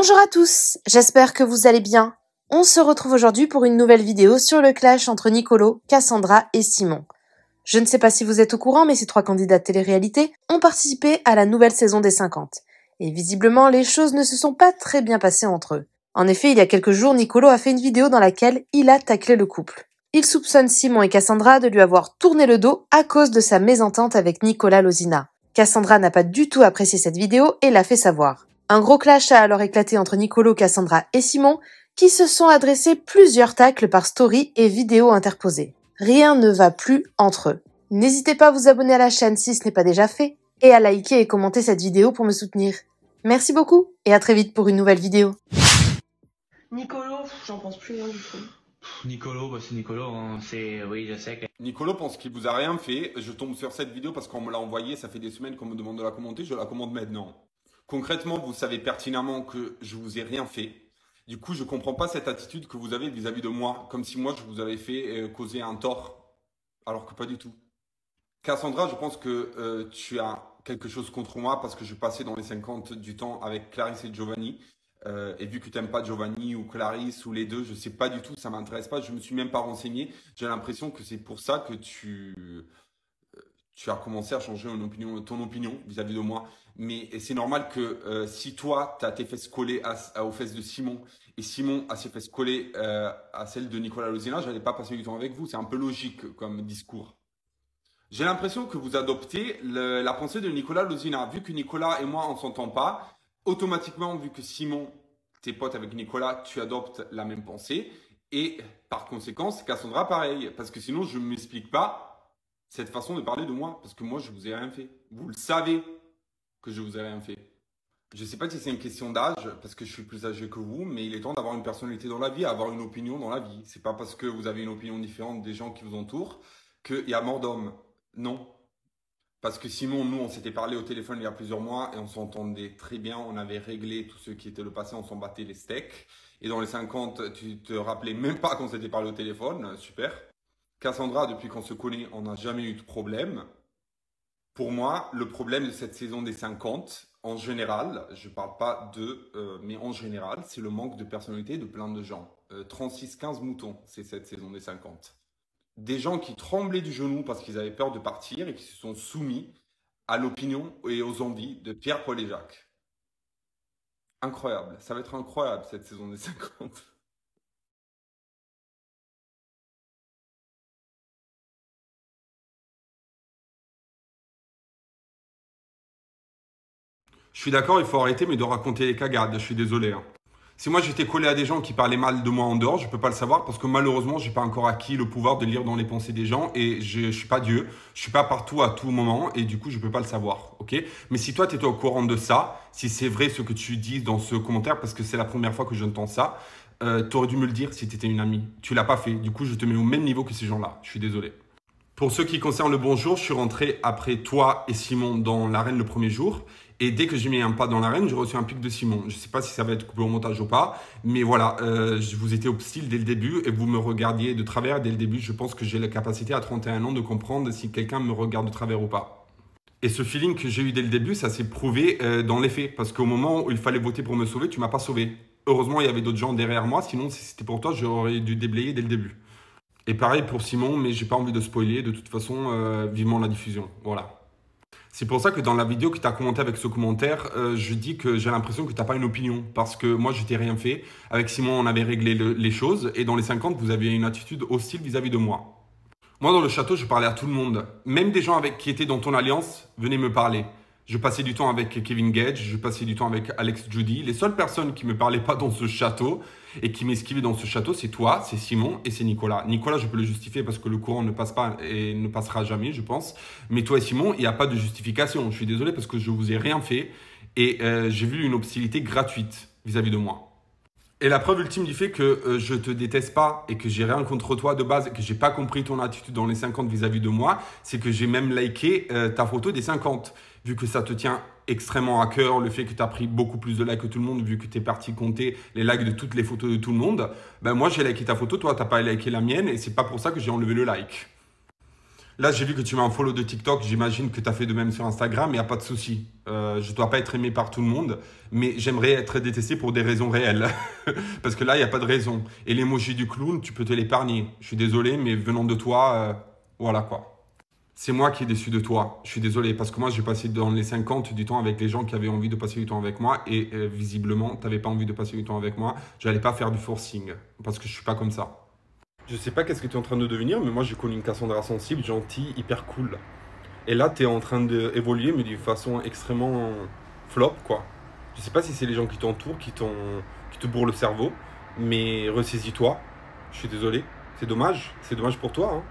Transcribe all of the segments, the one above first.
Bonjour à tous, j'espère que vous allez bien. On se retrouve aujourd'hui pour une nouvelle vidéo sur le clash entre Nicolo, Cassandra et Simon. Je ne sais pas si vous êtes au courant, mais ces trois candidats de télé-réalité ont participé à la nouvelle saison des 50. Et visiblement, les choses ne se sont pas très bien passées entre eux. En effet, il y a quelques jours, Nicolo a fait une vidéo dans laquelle il a taclé le couple. Il soupçonne Simon et Cassandra de lui avoir tourné le dos à cause de sa mésentente avec Nicolas Lozina. Cassandra n'a pas du tout apprécié cette vidéo et l'a fait savoir. Un gros clash a alors éclaté entre Nicolo, Cassandra et Simon, qui se sont adressés plusieurs tacles par story et vidéos interposées. Rien ne va plus entre eux. N'hésitez pas à vous abonner à la chaîne si ce n'est pas déjà fait, et à liker et commenter cette vidéo pour me soutenir. Merci beaucoup, et à très vite pour une nouvelle vidéo. Nicolo, j'en pense plus rien du tout. Nicolo, c'est Nicolo, hein. Oui, je sais que... Nicolo pense qu'il vous a rien fait. Je tombe sur cette vidéo parce qu'on me l'a envoyée. Ça fait des semaines qu'on me demande de la commenter. Je la commente maintenant. Concrètement, vous savez pertinemment que je vous ai rien fait. Du coup, je comprends pas cette attitude que vous avez vis-à-vis de moi. Comme si moi, je vous avais fait causer un tort. Alors que pas du tout. Cassandra, je pense que tu as quelque chose contre moi parce que je passais dans les 50 du temps avec Clarisse et Giovanni. Et vu que tu n'aimes pas Giovanni ou Clarisse ou les deux, je sais pas du tout, ça m'intéresse pas, je me suis même pas renseigné. J'ai l'impression que c'est pour ça que tu as commencé à changer ton opinion vis-à-vis de moi. Mais c'est normal que si toi, tu as tes fesses collées aux fesses de Simon et Simon a ses fesses collées à celles de Nicolas Lozina, je n'allais pas passer du temps avec vous. C'est un peu logique comme discours. J'ai l'impression que vous adoptez la pensée de Nicolas Lozina. Vu que Nicolas et moi, on s'entend pas, automatiquement, vu que Simon, t'es pote avec Nicolas, tu adoptes la même pensée. Et par conséquent, Cassandra, pareil. Parce que sinon, je ne m'explique pas cette façon de parler de moi. Parce que moi, je vous ai rien fait. Vous le savez que je vous ai rien fait. Je ne sais pas si c'est une question d'âge, parce que je suis plus âgé que vous, mais il est temps d'avoir une personnalité dans la vie, avoir une opinion dans la vie. C'est pas parce que vous avez une opinion différente des gens qui vous entourent qu'il y a mort d'homme. Non. Parce que Simon, nous, on s'était parlé au téléphone il y a plusieurs mois et on s'entendait très bien. On avait réglé tout ce qui était le passé, on s'en battait les steaks. Et dans les 50, tu te rappelais même pas qu'on s'était parlé au téléphone. Super. Cassandra, depuis qu'on se connaît, on n'a jamais eu de problème. Pour moi, le problème de cette saison des 50, en général, je parle pas mais en général, c'est le manque de personnalité de plein de gens. 36-15 moutons, c'est cette saison des 50. Des gens qui tremblaient du genou parce qu'ils avaient peur de partir et qui se sont soumis à l'opinion et aux envies de Pierre, Paul et Jacques. Incroyable. Ça va être incroyable cette saison des 50. Je suis d'accord, il faut arrêter, mais de raconter les cagades. Je suis désolé. Si moi j'étais collé à des gens qui parlaient mal de moi en dehors, je peux pas le savoir parce que malheureusement, j'ai pas encore acquis le pouvoir de lire dans les pensées des gens et je suis pas Dieu, je suis pas partout à tout moment et du coup, je peux pas le savoir, ok? Mais si toi, tu étais au courant de ça, si c'est vrai ce que tu dis dans ce commentaire parce que c'est la première fois que j'entends ça, tu aurais dû me le dire si tu étais une amie. Tu l'as pas fait, du coup, je te mets au même niveau que ces gens-là. Je suis désolé. Pour ce qui concerne le bonjour, je suis rentré après toi et Simon dans l'arène le premier jour. Et dès que j'ai mis un pas dans l'arène, j'ai reçu un pic de Simon. Je ne sais pas si ça va être coupé au montage ou pas. Mais voilà, je vous étais hostile dès le début et vous me regardiez de travers dès le début. Je pense que j'ai la capacité à 31 ans de comprendre si quelqu'un me regarde de travers ou pas. Et ce feeling que j'ai eu dès le début, ça s'est prouvé dans les faits. Parce qu'au moment où il fallait voter pour me sauver, tu ne m'as pas sauvé. Heureusement, il y avait d'autres gens derrière moi. Sinon, si c'était pour toi, j'aurais dû déblayer dès le début. Et pareil pour Simon, mais j'ai pas envie de spoiler. De toute façon, vivement la diffusion. Voilà. C'est pour ça que dans la vidéo que tu as commenté avec ce commentaire, je dis que j'ai l'impression que tu n'as pas une opinion. Parce que moi, je t'ai rien fait. Avec Simon, on avait réglé les choses. Et dans les 50, vous aviez une attitude hostile vis-à-vis de moi. Moi, dans le château, je parlais à tout le monde. Même des gens qui étaient dans ton alliance venaient me parler. Je passais du temps avec Kevin Gage, je passais du temps avec Alex Judy. Les seules personnes qui ne me parlaient pas dans ce château et qui m'esquivaient dans ce château, c'est toi, c'est Simon et c'est Nicolas. Nicolas, je peux le justifier parce que le courant ne passe pas et ne passera jamais, je pense. Mais toi et Simon, il n'y a pas de justification. Je suis désolé parce que je ne vous ai rien fait et j'ai vu une hostilité gratuite vis-à-vis de moi. Et la preuve ultime du fait que je te déteste pas et que j'ai rien contre toi de base et que j'ai pas compris ton attitude dans les 50 vis-à-vis de moi, c'est que j'ai même liké ta photo des 50. Vu que ça te tient extrêmement à cœur, le fait que tu as pris beaucoup plus de likes que tout le monde, vu que tu es parti compter les likes de toutes les photos de tout le monde, ben moi j'ai liké ta photo, toi tu n'as pas liké la mienne et c'est pas pour ça que j'ai enlevé le like. Là, j'ai vu que tu m'as un follow de TikTok. J'imagine que tu as fait de même sur Instagram. Il n'y a pas de souci. Je ne dois pas être aimé par tout le monde. Mais j'aimerais être détesté pour des raisons réelles. Parce que là, il n'y a pas de raison. Et l'emoji du clown, tu peux te l'épargner. Je suis désolé, mais venant de toi, voilà quoi. C'est moi qui est déçu de toi. Je suis désolé. Parce que moi, j'ai passé dans les 50 du temps avec les gens qui avaient envie de passer du temps avec moi. Et visiblement, tu n'avais pas envie de passer du temps avec moi. Je n'allais pas faire du forcing. Parce que je ne suis pas comme ça. Je sais pas qu'est-ce que tu es en train de devenir, mais moi j'ai connu une Cassandra sensible, gentille, hyper cool. Et là, tu es en train d'évoluer, mais d'une façon extrêmement flop, quoi. Je sais pas si c'est les gens qui t'entourent, qui te bourrent le cerveau, mais ressaisis-toi. Je suis désolé. C'est dommage pour toi, hein.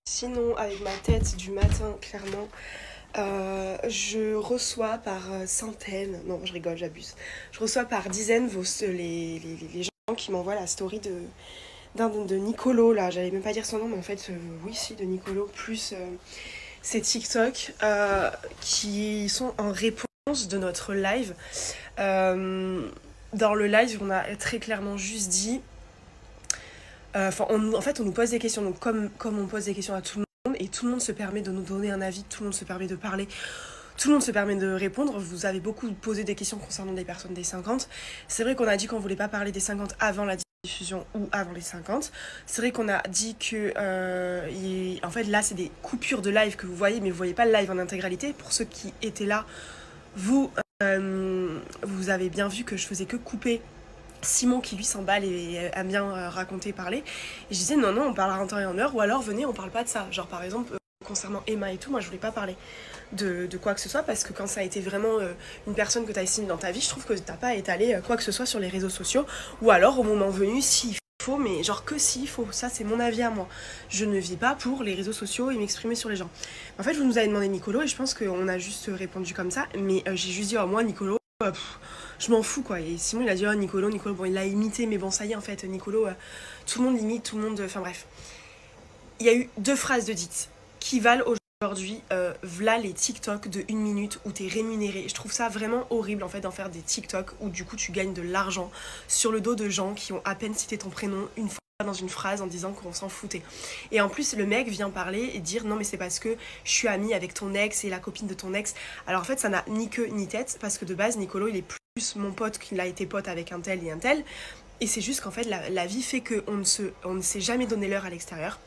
Sinon, avec ma tête du matin, clairement, je reçois par centaines, non je rigole, j'abuse, je reçois par dizaines les gens qui m'envoient la story de Nicolo, là, j'allais même pas dire son nom, mais en fait, oui, si, de Nicolo, plus ces TikTok qui sont en réponse de notre live. Dans le live, on a très clairement juste dit... en fait, on nous pose des questions, donc comme on pose des questions à tout le monde, et tout le monde se permet de nous donner un avis, tout le monde se permet de parler, tout le monde se permet de répondre. Vous avez beaucoup posé des questions concernant des personnes des 50. C'est vrai qu'on a dit qu'on voulait pas parler des 50 avant la diffusion ou avant les 50. C'est vrai qu'on a dit que en fait là c'est des coupures de live que vous voyez, mais vous voyez pas le live en intégralité. Pour ceux qui étaient là, vous avez bien vu que je faisais que couper Simon qui lui s'emballe et aime bien raconter, parler. Et je disais non, on parlera en temps et en heure, ou alors venez, on parle pas de ça. Genre par exemple, concernant Emma et tout, moi je voulais pas parler de quoi que ce soit, parce que quand ça a été vraiment une personne que tu as estimée dans ta vie, je trouve que t'as pas étalé quoi que ce soit sur les réseaux sociaux, ou alors au moment venu, s'il faut, mais genre que s'il faut. Ça c'est mon avis à moi. Je ne vis pas pour les réseaux sociaux et m'exprimer sur les gens. En fait, vous nous avez demandé Nicolo, et je pense qu'on a juste répondu comme ça, mais j'ai juste dit oh moi Nicolo, je m'en fous quoi. Et Simon il a dit oh Nicolo, bon il l'a imité, mais bon ça y est en fait Nicolo, tout le monde l'imite, tout le monde, enfin bref. Il y a eu 2 phrases de dites qui valent aujourd'hui, v'là les TikTok de 1 minute où t'es rémunéré. Je trouve ça vraiment horrible en fait d'en faire des TikTok où du coup tu gagnes de l'argent sur le dos de gens qui ont à peine cité ton prénom une fois dans une phrase en disant qu'on s'en foutait. Et en plus le mec vient parler et dire non mais c'est parce que je suis amie avec ton ex et la copine de ton ex. Alors en fait ça n'a ni queue ni tête, parce que de base Nicolo il est plus mon pote qu'il a été pote avec un tel et un tel. Et c'est juste qu'en fait la vie fait qu'on ne s'est jamais donné l'heure à l'extérieur.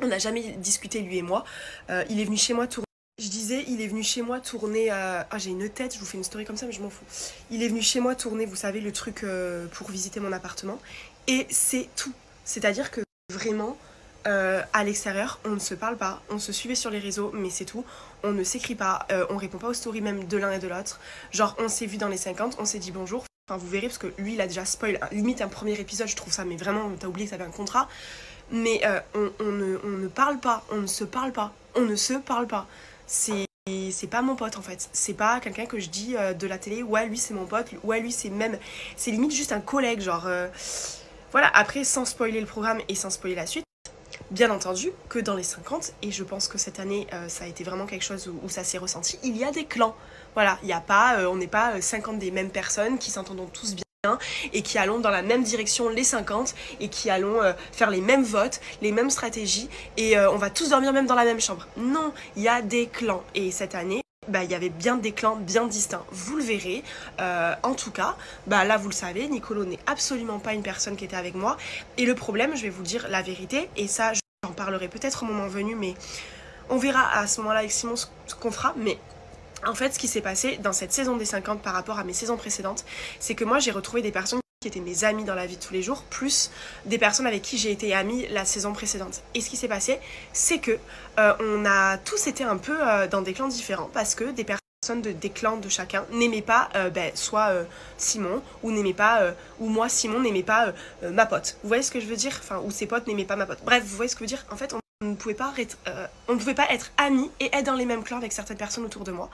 On n'a jamais discuté lui et moi. Il est venu chez moi tourner. Je disais, il est venu chez moi tourner... Ah, j'ai une tête, je vous fais une story comme ça, mais je m'en fous. Il est venu chez moi tourner, vous savez, le truc pour visiter mon appartement. Et c'est tout. C'est-à-dire que vraiment, à l'extérieur, on ne se parle pas. On se suivait sur les réseaux, mais c'est tout. On ne s'écrit pas. On répond pas aux stories même de l'un et de l'autre. Genre, on s'est vu dans les 50, on s'est dit bonjour. Enfin, vous verrez, parce que lui, il a déjà spoil. Limite, un premier épisode, je trouve ça, mais vraiment, t'as oublié que ça avait un contrat. Mais on ne parle pas, on ne se parle pas, on ne se parle pas. C'est pas mon pote en fait, c'est pas quelqu'un que je dis de la télé, ouais lui c'est mon pote, ouais lui c'est même, c'est limite juste un collègue, genre voilà. Après, sans spoiler le programme et sans spoiler la suite, bien entendu que dans les 50, et je pense que cette année ça a été vraiment quelque chose où ça s'est ressenti, il y a des clans, voilà, il y a pas, on n'est pas 50 des mêmes personnes qui s'entendent tous bien et qui allons dans la même direction les 50 et qui allons faire les mêmes votes, les mêmes stratégies et on va tous dormir même dans la même chambre. Non, il y a des clans et cette année il y avait bien des clans bien distincts, vous le verrez. En tout cas, là vous le savez, Nicolo n'est absolument pas une personne qui était avec moi, et le problème, je vais vous dire la vérité, et ça j'en parlerai peut-être au moment venu, mais on verra à ce moment-là avec Simon ce qu'on fera. Mais en fait, ce qui s'est passé dans cette saison des 50 par rapport à mes saisons précédentes, c'est que moi j'ai retrouvé des personnes qui étaient mes amis dans la vie de tous les jours, plus des personnes avec qui j'ai été amie la saison précédente. Et ce qui s'est passé, c'est que on a tous été un peu dans des clans différents, parce que des personnes des clans de chacun n'aimaient pas soit Simon, ou n'aimaient pas ou moi Simon n'aimait pas ma pote. Vous voyez ce que je veux dire? Enfin, ou ses potes n'aimaient pas ma pote. Bref, vous voyez ce que je veux dire? En fait, on ne pouvait pas être amis et être dans les mêmes clans avec certaines personnes autour de moi.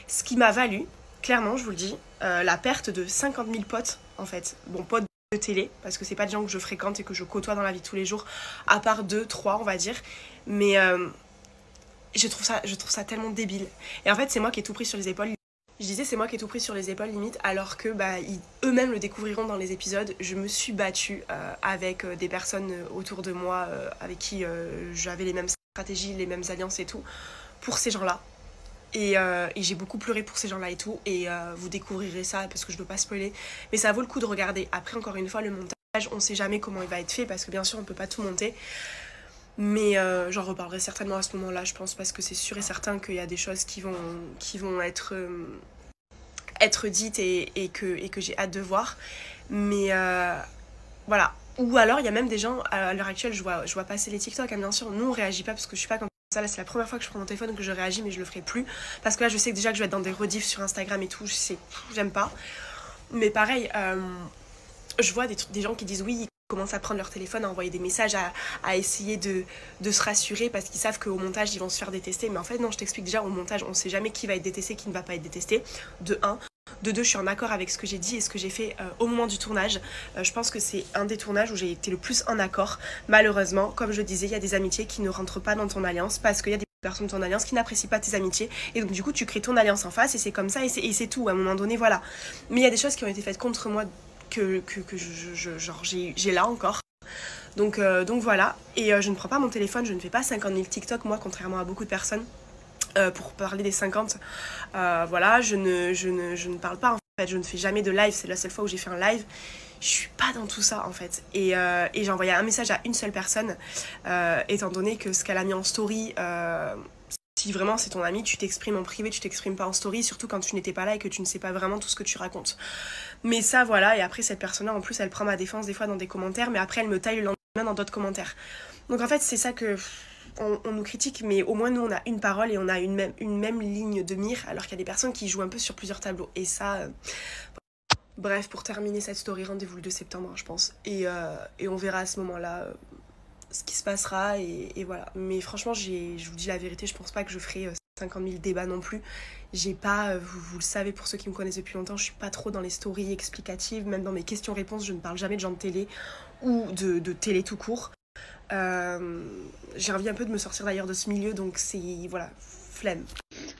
Ce qui m'a valu, clairement, je vous le dis, la perte de 50 000 potes, en fait. Bon, potes de télé, parce que c'est pas des gens que je fréquente et que je côtoie dans la vie de tous les jours, à part 2, 3, on va dire. Mais je trouve ça tellement débile. Et en fait, c'est moi qui ai tout pris sur les épaules. Je disais, c'est moi qui ai tout pris sur les épaules, limite, alors que eux-mêmes le découvriront dans les épisodes. Je me suis battue avec des personnes autour de moi avec qui j'avais les mêmes stratégies, les mêmes alliances et tout pour ces gens-là. Et j'ai beaucoup pleuré pour ces gens-là et tout. Et vous découvrirez ça parce que je ne veux pas spoiler. Mais ça vaut le coup de regarder. Après, encore une fois, le montage, on ne sait jamais comment il va être fait parce que bien sûr, on ne peut pas tout monter. Mais j'en reparlerai certainement à ce moment-là, je pense, parce que c'est sûr et certain qu'il y a des choses qui vont être dites et que j'ai hâte de voir. Mais voilà. Ou alors, il y a même des gens, à l'heure actuelle, je vois passer les TikTok, hein, bien sûr. Nous, on réagit pas parce que je suis pas comme ça. Là, c'est la première fois que je prends mon téléphone que je réagis, mais je le ferai plus. Parce que là, je sais que déjà que je vais être dans des rediffs sur Instagram et tout, j'aime pas. Mais pareil, je vois des gens qui disent oui, ils commencent à prendre leur téléphone, à envoyer des messages, à essayer de se rassurer parce qu'ils savent qu'au montage, ils vont se faire détester. Mais en fait, non, je t'explique déjà, au montage, on sait jamais qui va être détesté, qui ne va pas être détesté. De 1. De 2, je suis en accord avec ce que j'ai dit et ce que j'ai fait au moment du tournage. Je pense que c'est un des tournages où j'ai été le plus en accord. Malheureusement, comme je le disais, il y a des amitiés qui ne rentrent pas dans ton alliance parce qu'il y a des personnes de ton alliance qui n'apprécient pas tes amitiés. Et donc du coup, tu crées ton alliance en face et c'est comme ça et c'est tout. À un moment donné, voilà. Mais il y a des choses qui ont été faites contre moi que j'ai là encore. Donc voilà. Et je ne prends pas mon téléphone, je ne fais pas 50 000 TikTok, moi, contrairement à beaucoup de personnes. Pour parler des 50, voilà, je ne parle pas en fait, je ne fais jamais de live, c'est la seule fois où j'ai fait un live, je suis pas dans tout ça en fait, et j'ai envoyé un message à une seule personne, étant donné que ce qu'elle a mis en story, si vraiment c'est ton ami, tu t'exprimes en privé, tu t'exprimes pas en story, surtout quand tu n'étais pas là et que tu ne sais pas vraiment tout ce que tu racontes. Mais ça voilà, et après cette personne-là en plus elle prend ma défense des fois dans des commentaires, mais après elle me taille le lendemain dans d'autres commentaires. Donc en fait c'est ça que... On nous critique, mais au moins nous on a une parole et on a une même ligne de mire, alors qu'il y a des personnes qui jouent un peu sur plusieurs tableaux. Et ça, bref, pour terminer cette story, rendez-vous le 2 septembre, je pense. Et on verra à ce moment-là ce qui se passera, et voilà. Mais franchement, je vous dis la vérité, je pense pas que je ferai 50 000 débats non plus. J'ai pas, vous le savez pour ceux qui me connaissent depuis longtemps, je suis pas trop dans les stories explicatives, même dans mes questions-réponses, je ne parle jamais de gens de télé ou de télé tout court. J'ai envie un peu de me sortir d'ailleurs de ce milieu, donc c'est voilà, flemme.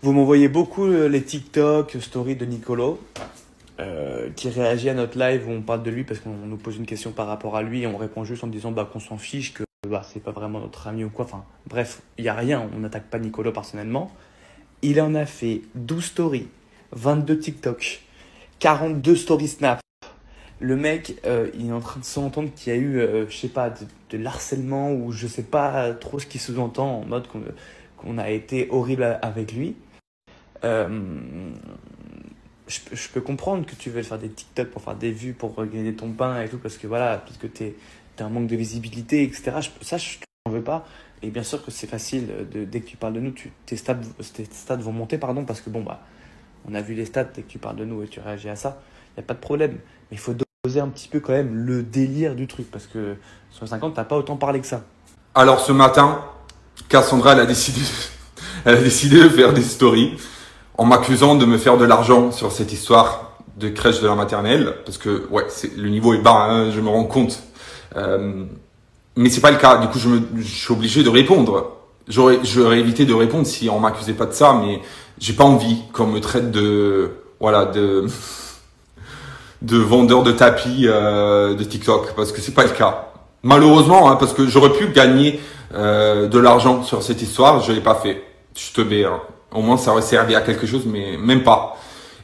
Vous m'envoyez beaucoup les TikTok, stories de Nicolo qui réagit à notre live où on parle de lui parce qu'on nous pose une question par rapport à lui et on répond juste en disant qu'on s'en fiche, que c'est pas vraiment notre ami ou quoi. Enfin bref, il n'y a rien, on n'attaque pas Nicolo personnellement. Il en a fait 12 stories, 22 TikTok, 42 stories Snap. Le mec, il est en train de s'entendre qu'il y a eu, je sais pas, de l'harcèlement ou je sais pas trop ce qui se sous-entend en mode qu'on a été horrible avec lui. Je peux comprendre que tu veux faire des TikTok pour faire des vues, pour gagner ton pain et tout, parce que voilà, parce que t'es un manque de visibilité, etc. Ça, je t'en veux pas. Et bien sûr que c'est facile, dès que tu parles de nous, tes stats vont monter, pardon, parce que bon, on a vu les stats dès que tu parles de nous et tu réagis à ça. Il n'y a pas de problème. Mais il faut doser un petit peu quand même le délire du truc, parce que sur 50, t'as pas autant parlé que ça. Alors ce matin, Cassandra, elle a décidé de faire des stories en m'accusant de me faire de l'argent sur cette histoire de crèche de la maternelle, parce que ouais, le niveau est bas, hein, je me rends compte. Mais c'est pas le cas. Du coup, je suis obligé de répondre. J'aurais évité de répondre si on m'accusait pas de ça, mais j'ai pas envie qu'on me traite de vendeur de tapis de TikTok, parce que c'est pas le cas. Malheureusement, hein, parce que j'aurais pu gagner de l'argent sur cette histoire, je l'ai pas fait. Je te mets, hein. Au moins ça aurait servi à quelque chose, mais même pas.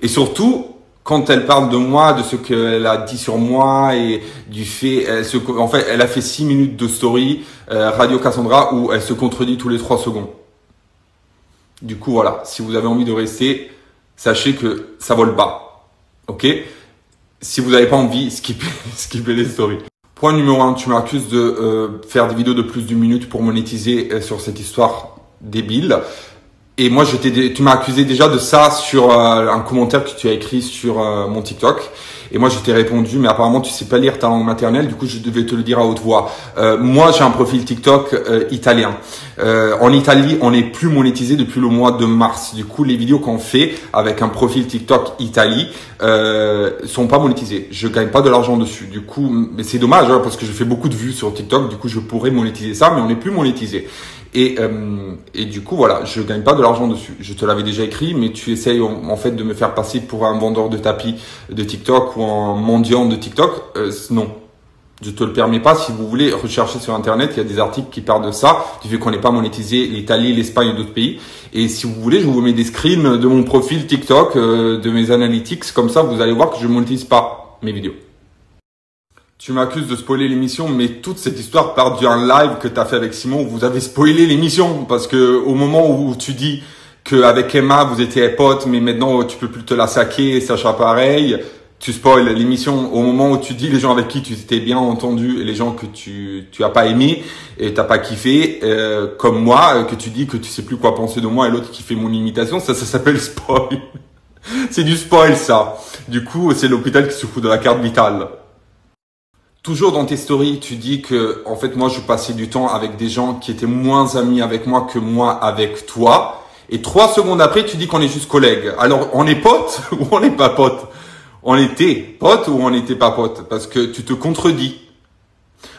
Et surtout, quand elle parle de moi, de ce qu'elle a dit sur moi et du fait, en fait, elle a fait 6 minutes de story Radio Cassandra où elle se contredit tous les 3 secondes. Du coup, voilà, si vous avez envie de rester, sachez que ça vole bas. Ok? Si vous n'avez pas envie, skippez les stories. Point numéro 1, tu m'accuses de faire des vidéos de plus d'une minute pour monétiser sur cette histoire débile. Et moi, tu m'as accusé déjà de ça sur un commentaire que tu as écrit sur mon TikTok. Et moi, je t'ai répondu, mais apparemment, tu sais pas lire ta langue maternelle. Du coup, je devais te le dire à haute voix. Moi, j'ai un profil TikTok italien. En Italie, on n'est plus monétisé depuis le mois de mars. Du coup, les vidéos qu'on fait avec un profil TikTok Italie sont pas monétisées. Je gagne pas de l'argent dessus. Du coup, mais c'est dommage hein, parce que je fais beaucoup de vues sur TikTok. Du coup, je pourrais monétiser ça, mais on n'est plus monétisé. Et du coup, voilà, je gagne pas de l'argent dessus. Je te l'avais déjà écrit, mais tu essayes en fait de me faire passer pour un vendeur de tapis de TikTok ou un mendiant de TikTok. Non, Je te le permets pas. Si vous voulez rechercher sur Internet, il y a des articles qui parlent de ça, du fait qu'on n'est pas monétisé l'Italie, l'Espagne et d'autres pays. Et si vous voulez, je vous mets des screens de mon profil TikTok, de mes analytics. Comme ça, vous allez voir que je monétise pas mes vidéos. Tu m'accuses de spoiler l'émission, mais toute cette histoire part d'un live que tu as fait avec Simon où vous avez spoilé l'émission. Parce que au moment où tu dis qu'avec Emma, vous étiez potes, mais maintenant tu peux plus te la saquer, Sacha pareil, tu spoil l'émission au moment où tu dis les gens avec qui tu t'es bien entendu et les gens que tu as pas aimé et t'as pas kiffé, comme moi, que tu dis que tu sais plus quoi penser de moi et l'autre qui fait mon imitation, ça s'appelle spoil. C'est du spoil, ça. Du coup, c'est l'hôpital qui se fout de la carte vitale. Toujours dans tes stories, tu dis que, en fait, moi, je passais du temps avec des gens qui étaient moins amis avec moi que moi avec toi. Et 3 secondes après, tu dis qu'on est juste collègues. Alors, on est potes ou on n'est pas potes? On était potes ou on n'était pas potes? Parce que tu te contredis.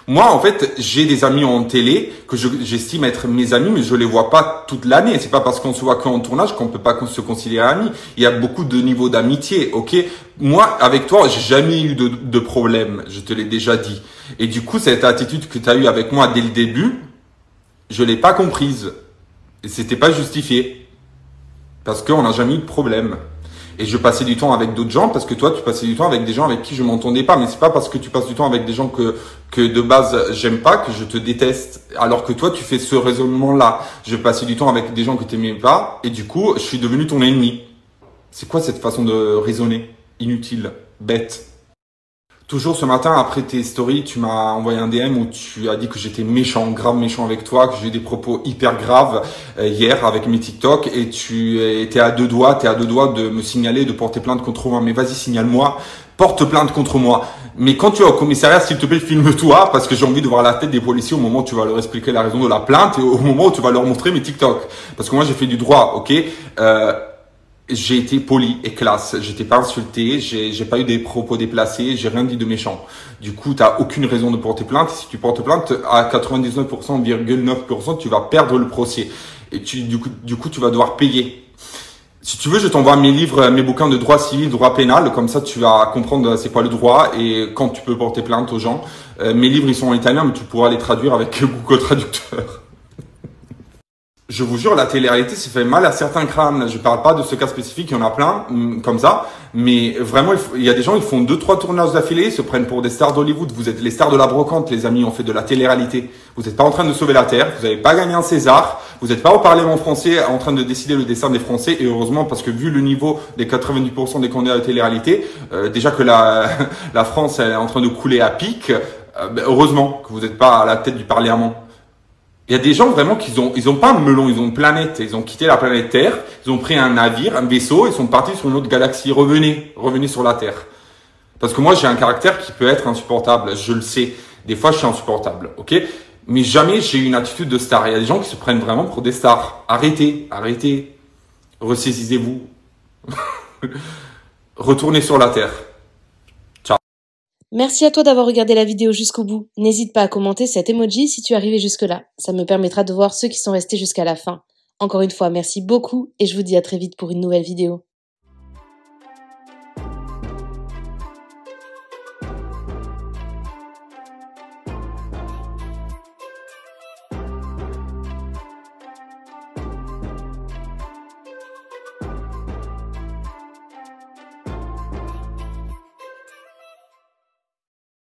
Moi, en fait, j'ai des amis en télé que j'estime être mes amis, mais je les vois pas toute l'année. C'est pas parce qu'on se voit qu'en tournage qu'on peut pas se considérer amis. Il y a beaucoup de niveaux d'amitié, ok? Moi, avec toi, j'ai jamais eu de problème. Je te l'ai déjà dit. Et du coup, cette attitude que tu as eue avec moi dès le début, je l'ai pas comprise. Et c'était pas justifié. Parce qu'on n'a jamais eu de problème. Et je passais du temps avec d'autres gens parce que toi, tu passais du temps avec des gens avec qui je m'entendais pas. Mais c'est pas parce que tu passes du temps avec des gens que de base j'aime pas que je te déteste. Alors que toi, tu fais ce raisonnement-là. Je passais du temps avec des gens que tu aimais pas et du coup, je suis devenu ton ennemi. C'est quoi cette façon de raisonner? Inutile, bête. Toujours ce matin, après tes stories, tu m'as envoyé un DM où tu as dit que j'étais méchant, grave méchant avec toi, que j'ai eu des propos hyper graves hier avec mes TikTok et tu étais à 2 doigts, de me signaler, de porter plainte contre moi. Mais vas-y, signale-moi, porte plainte contre moi. Mais quand tu vas au commissariat, s'il te plaît, filme-toi parce que j'ai envie de voir la tête des policiers au moment où tu vas leur expliquer la raison de la plainte et au moment où tu vas leur montrer mes TikTok. Parce que moi, j'ai fait du droit, ok? J'ai été poli et classe, j'étais pas insulté, j'ai pas eu des propos déplacés, j'ai rien dit de méchant. Du coup, t'as aucune raison de porter plainte. Si tu portes plainte, à 99,9%, tu vas perdre le procès. Et du coup, tu vas devoir payer. Si tu veux, je t'envoie mes livres, mes bouquins de droit civil, droit pénal. Comme ça, tu vas comprendre c'est quoi le droit et quand tu peux porter plainte aux gens. Mes livres, ils sont en italien, mais tu pourras les traduire avec Google Traducteur. Je vous jure, la télé-réalité, ça fait mal à certains crânes. Je parle pas de ce cas spécifique, il y en a plein, comme ça. Mais vraiment, il y a des gens, ils font 2-3 tournages d'affilée, ils se prennent pour des stars d'Hollywood. Vous êtes les stars de la brocante, les amis, on fait de la télé-réalité. Vous n'êtes pas en train de sauver la Terre, vous n'avez pas gagné un César, vous n'êtes pas au Parlement français en train de décider le destin des Français. Et heureusement, parce que vu le niveau des 90% des candidats de télé-réalité, déjà que la France est en train de couler à pic, heureusement que vous n'êtes pas à la tête du Parlement. Il y a des gens vraiment ils ont pas un melon, ils ont une planète. Ils ont quitté la planète Terre, ils ont pris un navire, un vaisseau, ils sont partis sur une autre galaxie. Revenez sur la Terre. Parce que moi, j'ai un caractère qui peut être insupportable. Je le sais. Des fois, je suis insupportable, ok? Mais jamais j'ai une attitude de star. Il y a des gens qui se prennent vraiment pour des stars. Arrêtez. Ressaisissez-vous. Retournez sur la Terre. Merci à toi d'avoir regardé la vidéo jusqu'au bout. N'hésite pas à commenter cet emoji si tu es arrivé jusque-là. Ça me permettra de voir ceux qui sont restés jusqu'à la fin. Encore une fois, merci beaucoup et je vous dis à très vite pour une nouvelle vidéo.